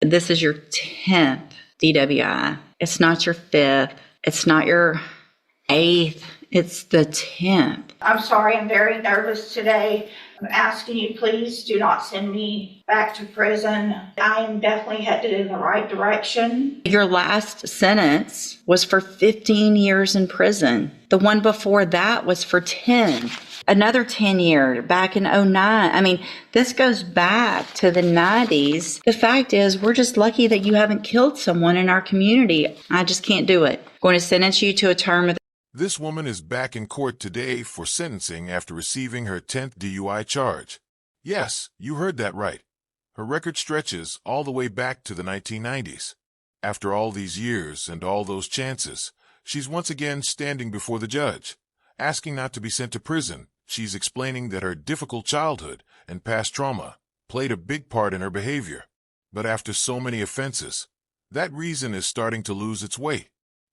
This is your 10th DWI. It's not your 5th. It's not your 8th. It's the 10th. I'm sorry, I'm very nervous today. I'm asking you, please do not send me back to prison. I am definitely headed in the right direction. Your last sentence was for 15 years in prison. The one before that was for 10. Another 10 years back in 2009. I mean, this goes back to the 90s. The fact is, we're just lucky that you haven't killed someone in our community. I just can't do it. I'm going to sentence you to a term of... This woman is back in court today for sentencing after receiving her 10th DUI charge. Yes, you heard that right. Her record stretches all the way back to the 1990s. After all these years and all those chances, she's once again standing before the judge, asking not to be sent to prison. She's explaining that her difficult childhood and past trauma played a big part in her behavior. But after so many offenses, that reason is starting to lose its weight.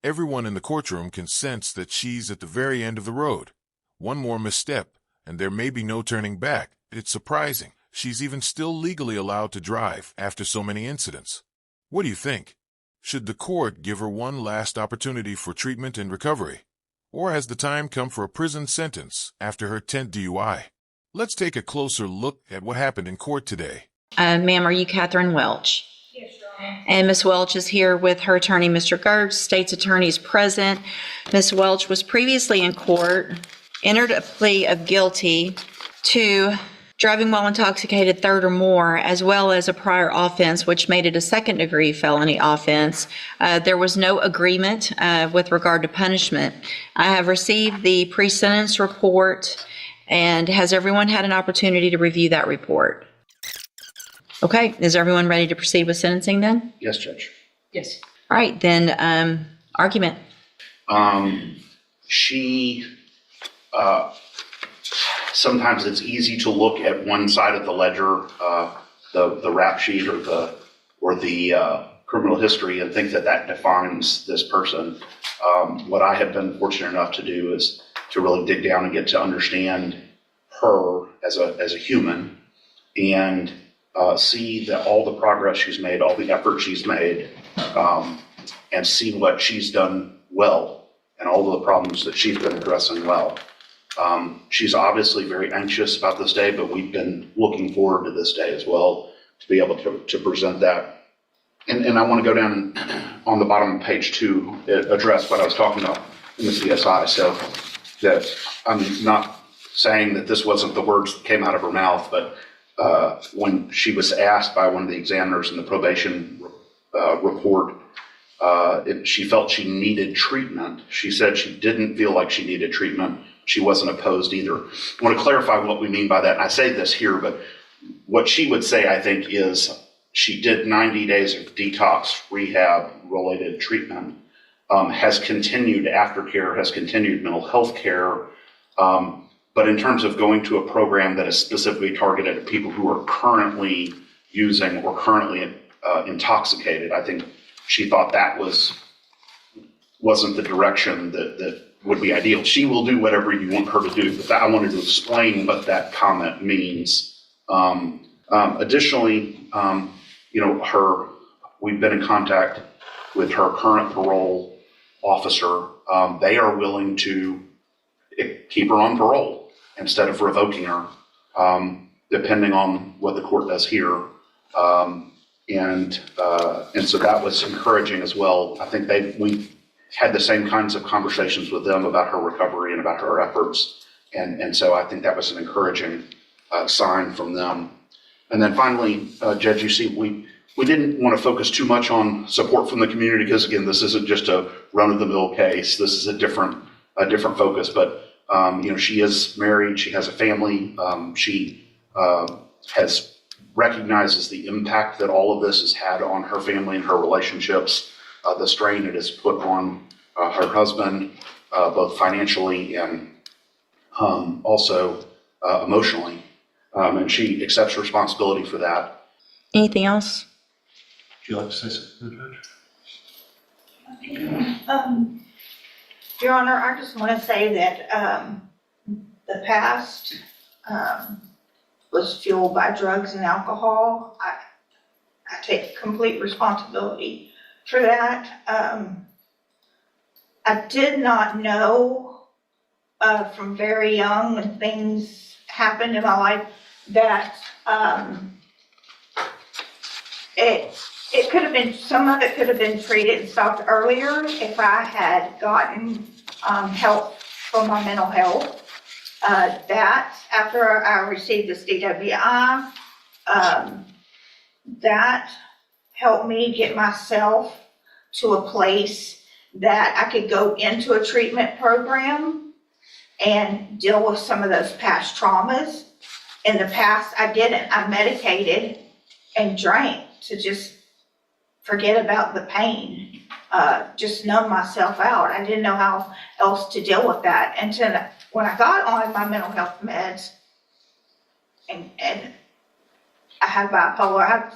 Everyone in the courtroom can sense that she's at the very end of the road. One more misstep, and there may be no turning back. It's surprising she's even still legally allowed to drive after so many incidents. What do you think? Should the court give her one last opportunity for treatment and recovery? Or has the time come for a prison sentence after her 10th DUI? Let's take a closer look at what happened in court today. Ma'am, are you Catherine Welch? Yes, Your Honor. And Ms. Welch is here with her attorney, Mr. Gertz. State's attorney is present. Ms. Welch was previously in court, entered a plea of guilty to driving while intoxicated third or more, as well as a prior offense, which made it a second-degree felony offense. There was no agreement with regard to punishment. I have received the pre-sentence report, and has everyone had an opportunity to review that report? Okay, is everyone ready to proceed with sentencing then? Yes, Judge. Yes. All right, then, argument. Sometimes it's easy to look at one side of the ledger, the rap sheet or the criminal history, and think that that defines this person. What I have been fortunate enough to do is to really dig down and get to understand her as a human, and see that all the progress she's made, all the effort she's made, and see what she's done well and all of the problems that she's been addressing well. She's obviously very anxious about this day, but we've been looking forward to this day as well to be able to present that. And I want to go down on the bottom of page 2, address what I was talking about in the CSI. So that I'm not saying that this wasn't the words that came out of her mouth, but when she was asked by one of the examiners in the probation report if she felt she needed treatment, she said she didn't feel like she needed treatment. She wasn't opposed either. I want to clarify what we mean by that. And I say this here, but what she would say, I think, is she did 90 days of detox rehab related treatment, has continued aftercare, has continued mental health care. But in terms of going to a program that is specifically targeted at people who are currently using or currently intoxicated, I think she thought that wasn't the direction that would be ideal. She will do whatever you want her to do, but I wanted to explain what that comment means. Additionally, we've been in contact with her current parole officer. They are willing to keep her on parole instead of revoking her, depending on what the court does here. And so that was encouraging as well. I think we had the same kinds of conversations with them about her recovery and about her efforts. And so I think that was an encouraging sign from them. And then finally, Judge, you see, we didn't want to focus too much on support from the community because, again, this isn't just a run-of-the-mill case. This is a different focus. But she is married. She has a family. She recognizes the impact that all of this has had on her family and her relationships, the strain it has put on her husband, both financially and also emotionally. And she accepts responsibility for that. Anything else? Would you like to say something, Judge? Your Honor, I just want to say that the past was fueled by drugs and alcohol. I take complete responsibility for that. I did not know from very young when things happened in my life that it could have been, some of it could have been treated and stopped earlier if I had gotten help for my mental health. That, after I received this DWI, that helped me get myself to a place that I could go into a treatment program and deal with some of those past traumas. In the past, I didn't. I medicated and drank to just forget about the pain, just numb myself out. I didn't know how else to deal with that until when I got on my mental health meds, and I have bipolar, I have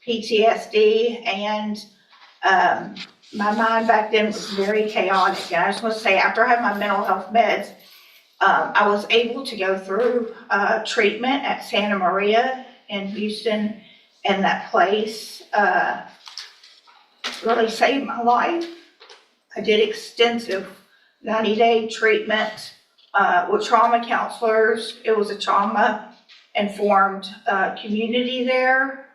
PTSD, and my mind back then was very chaotic. And I just want to say, after I had my mental health meds, I was able to go through treatment at Santa Maria in Houston, and that place really saved my life. I did extensive 90-day treatment with trauma counselors. It was a trauma-informed community there.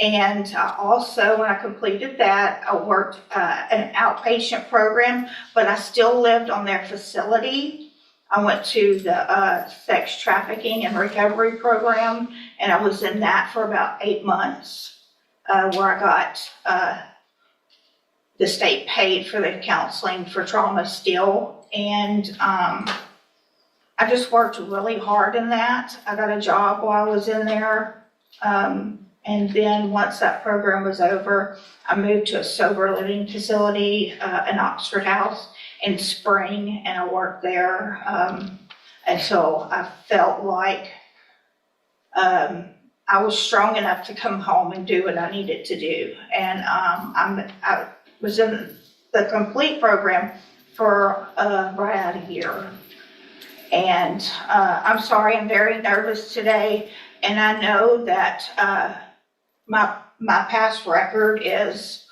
And also, when I completed that, I worked an outpatient program, but I still lived on their facility. I went to the sex trafficking and recovery program, and I was in that for about 8 months, where I got the state paid for the counseling for trauma still. And I just worked really hard in that. I got a job while I was in there. And then once that program was over, I moved to a sober living facility in Oxford House in Spring, and I worked there until I felt like I was strong enough to come home and do what I needed to do. And I was in the complete program for right out of a year. And I'm sorry, I'm very nervous today, and I know that my past record is,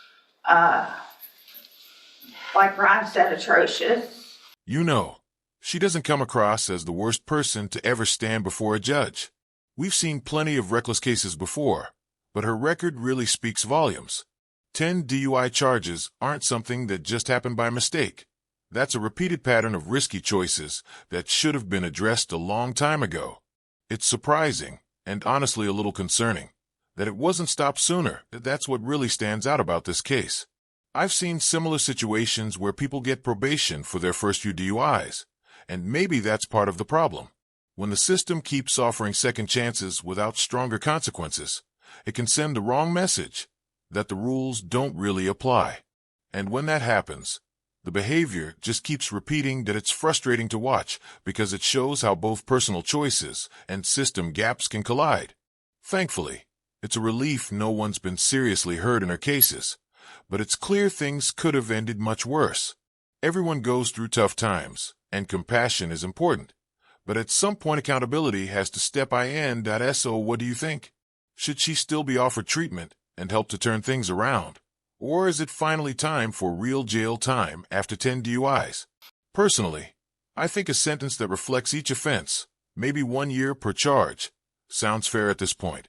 like Brian said, atrocious. You know, she doesn't come across as the worst person to ever stand before a judge. We've seen plenty of reckless cases before, but her record really speaks volumes. 10 DUI charges aren't something that just happened by mistake. That's a repeated pattern of risky choices that should have been addressed a long time ago. It's surprising, and honestly a little concerning, that it wasn't stopped sooner. That's what really stands out about this case. I've seen similar situations where people get probation for their first few DUIs, and maybe that's part of the problem. When the system keeps offering second chances without stronger consequences, it can send the wrong message that the rules don't really apply. And when that happens, the behavior just keeps repeating. That it's frustrating to watch because it shows how both personal choices and system gaps can collide. Thankfully, it's a relief no one's been seriously hurt in her cases, but it's clear things could have ended much worse. Everyone goes through tough times, and compassion is important. But at some point accountability has to step in. So what do you think? Should she still be offered treatment and help to turn things around? Or is it finally time for real jail time after 10 DUIs? Personally, I think a sentence that reflects each offense, maybe 1 year per charge, sounds fair at this point.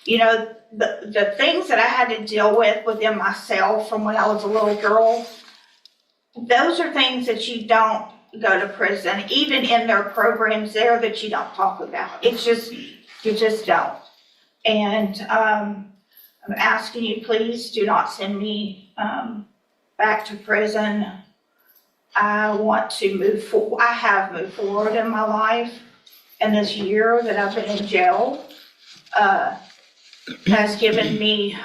You know, the things that I had to deal with within myself from when I was a little girl, those are things that you don't go to prison, even in their programs there, that you don't talk about. It's just, you just don't. And I'm asking you, please do not send me back to prison. I want to move forward. I have moved forward in my life, and this year that I've been in jail has given me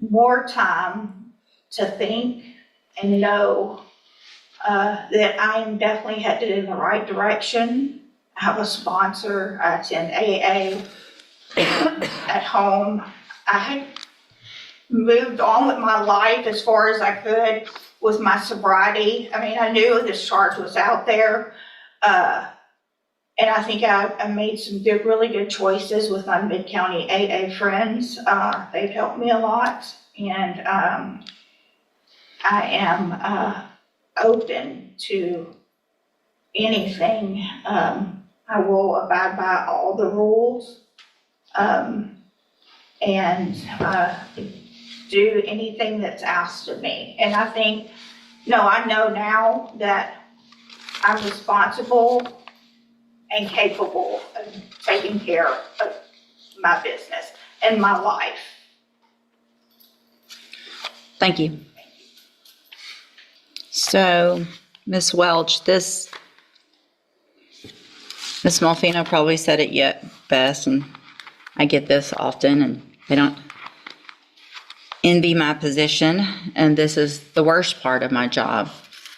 more time to think and know that I am definitely headed in the right direction. I have a sponsor. I attend AA at home. I had moved on with my life as far as I could with my sobriety. I mean, I knew this charge was out there, And I think I made some really good choices with my Mid-County AA friends. They've helped me a lot, and I am open to anything. I will abide by all the rules, and do anything that's asked of me. And I think, I know now that I'm responsible and capable of taking care of my business and my life. Thank you. So, Ms. Welch, Ms. Malfino probably said it yet best, and I get this often, and they don't envy my position, and this is the worst part of my job.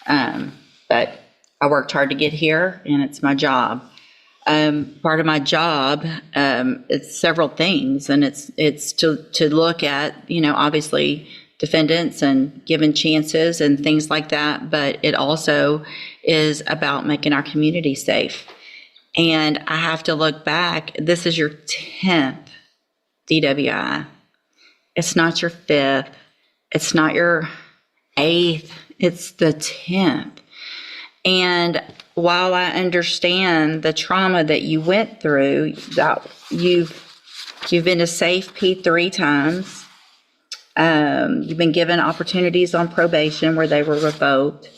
But I worked hard to get here, and it's my job. Part of my job, it's several things, and it's to look at, obviously defendants and giving chances and things like that, but it also is about making our community safe. And I have to look back. This is your 10th DWI. It's not your 5th. It's not your 8th. It's the 10th. And while I understand the trauma that you went through, that you've been to Safe P 3 times. You've been given opportunities on probation where they were revoked.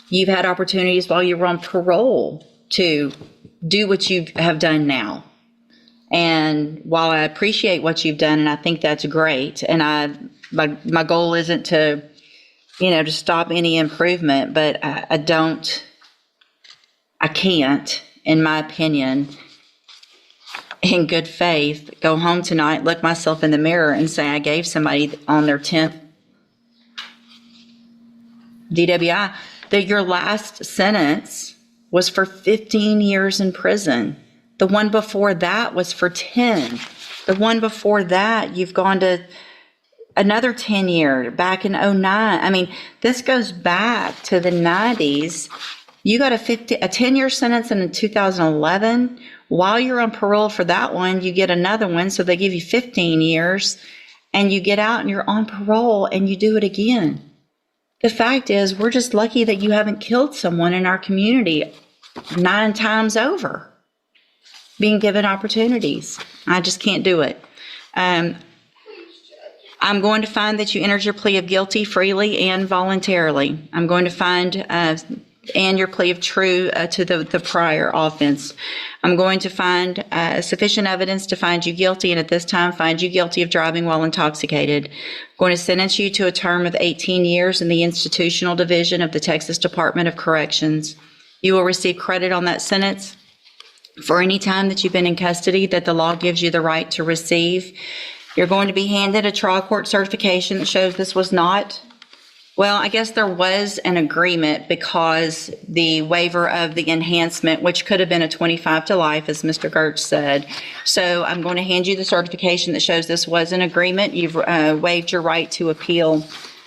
You've had opportunities while you were on parole to do what you have done now. And while I appreciate what you've done, and I think that's great, and my goal isn't to, to stop any improvement, but I can't, in my opinion, in good faith, go home tonight, look myself in the mirror and say I gave somebody on their 10th DWI, that your last sentence was for 15 years in prison. The one before that was for 10. The one before that, you've gone to another 10 year, back in 09. I mean, this goes back to the 90s. You got a 10-year sentence in 2011. While you're on parole for that one, you get another one. So they give you 15 years and you get out and you're on parole and you do it again. The fact is, we're just lucky that you haven't killed someone in our community 9 times over, being given opportunities. I just can't do it. I'm going to find that you entered your plea of guilty freely and voluntarily. I'm going to find and your plea of true to the prior offense. I'm going to find sufficient evidence to find you guilty, and at this time find you guilty of driving while intoxicated. I'm going to sentence you to a term of 18 years in the institutional division of the Texas Department of Corrections. You will receive credit on that sentence for any time that you've been in custody that the law gives you the right to receive. You're going to be handed a trial court certification that shows this was not, well, I guess there was an agreement because the waiver of the enhancement, which could have been a 25 to life, as Mr. Gertz said. So I'm going to hand you the certification that shows this was an agreement. You've waived your right to appeal.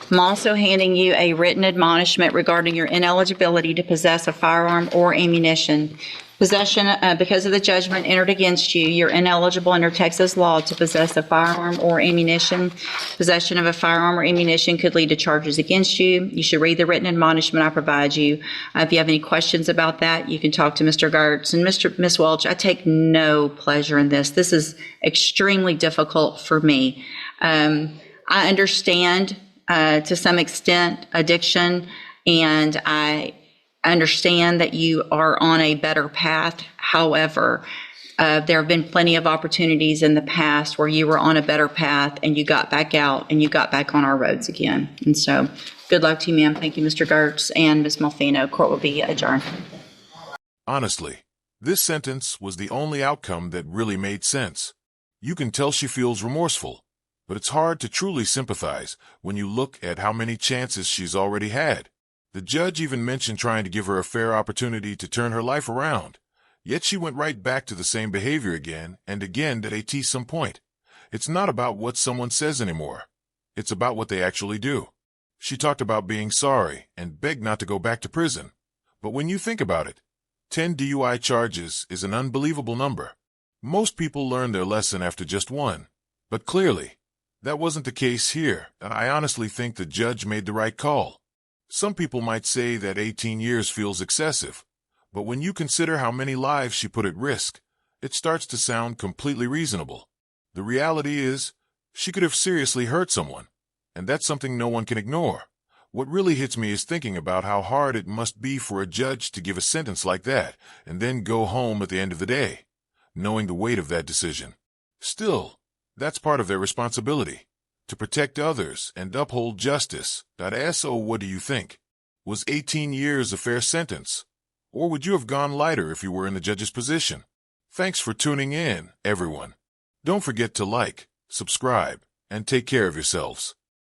I'm also handing you a written admonishment regarding your ineligibility to possess a firearm or ammunition. Possession, because of the judgment entered against you, you're ineligible under Texas law to possess a firearm or ammunition. Possession of a firearm or ammunition could lead to charges against you. You should read the written admonishment I provide you. If you have any questions about that, you can talk to Mr. Gertz. And Ms. Welch, I take no pleasure in this. This is extremely difficult for me. I understand to some extent addiction, and I understand that you are on a better path. However, there have been plenty of opportunities in the past where you were on a better path and you got back out and you got back on our roads again. And so good luck to you, ma'am. Thank you, Mr. Gertz and Ms. Malfino. Court will be adjourned. Honestly, this sentence was the only outcome that really made sense. You can tell she feels remorseful, but it's hard to truly sympathize when you look at how many chances she's already had. The judge even mentioned trying to give her a fair opportunity to turn her life around. Yet she went right back to the same behavior again and again at some point. It's not about what someone says anymore. It's about what they actually do. She talked about being sorry and begged not to go back to prison. But when you think about it, 10 DUI charges is an unbelievable number. Most people learn their lesson after just one. But clearly, that wasn't the case here, and I honestly think the judge made the right call. Some people might say that 18 years feels excessive, but when you consider how many lives she put at risk, it starts to sound completely reasonable. The reality is, she could have seriously hurt someone, and that's something no one can ignore. What really hits me is thinking about how hard it must be for a judge to give a sentence like that and then go home at the end of the day, knowing the weight of that decision. Still, that's part of their responsibility, to protect others and uphold justice. So what do you think? Was 18 years a fair sentence? Or would you have gone lighter if you were in the judge's position? Thanks for tuning in, everyone. Don't forget to like, subscribe, and take care of yourselves.